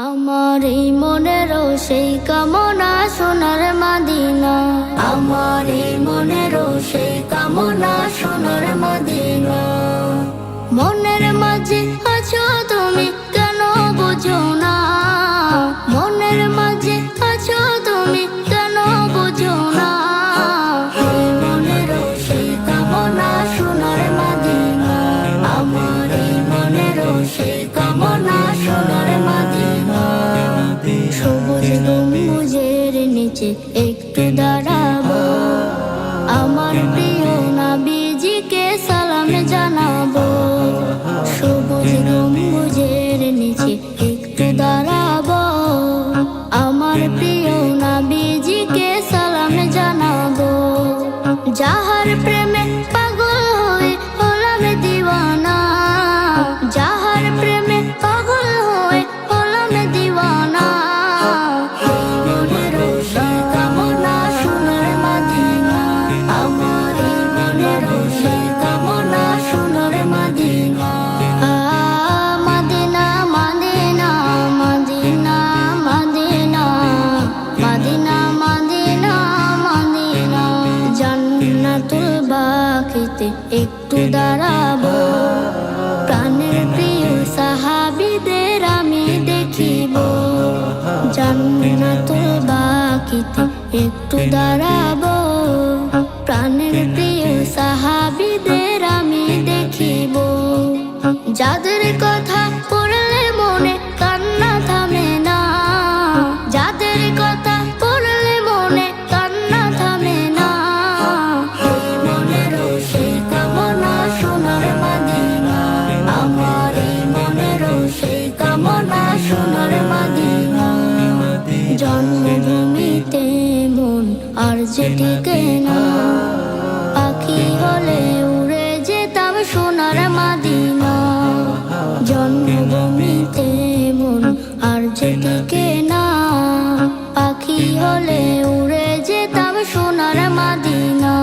আমার এই মনেরও সেই কামনা সোনার মদিনা, আমার এই মনেরও সেই কামনা সোনার মদিনা। মনের মাঝে আছো তুমি কেন বুঝো না, মনের মাঝে আছো তুমি কেন বুঝো না। এই মনেরও সেই কামনা সোনার মদিনা, আমার এই মনেরও সেই কামনা সোনার মদিনা। সবুজ গম্বুজের নিচে একটু দাঁড়াবো, আমার প্রিয় নবীজিকে সালাম জানাবো। সবুজ গম্বুজের নিচে একটু দাঁড়াবো, আমার প্রিয় নবীজিকে সালাম জানাবো। যাহার প্রেমে পাগল হয়ে হলাম দিওয়ানা, যাহার প্রেমে পাগল হয়ে হলাম দিওয়ানা। এই মনেরও সেই কামনা সোনার মদিনা, আমার এই মনেরও সেই কামনা সোনার Medina. Medina Medina Medina Medina Medina Medina Medina. জান্নাতুল বাকিতে একটু দাঁড়াবো, প্রাণের প্রিয় সাহাবীদের আমি দেখিব। জান্নাতুল বাকিতে একটু দাঁড়াবো, প্রাণের প্রিয় সাহাবীদের আমি দেখিব। যাদের কথা পড়লে মনে কান্না থামে না, যাদের কথা পড়লে মনে কান্না থামে না। এই মনেরও সেই কামনা সোনার মদিনা, আমার এই মনেরও সেই কামনা সোনার মদিনা। জন্মভূমিতে মন আর যে টিকে না, পাখি হলে উড়ে যেতাম সোনার মদিনা। জন্মভূমিতে মন আর যে টিকে না, পাখি হলে উড়ে যেতাম সোনার মদিনা।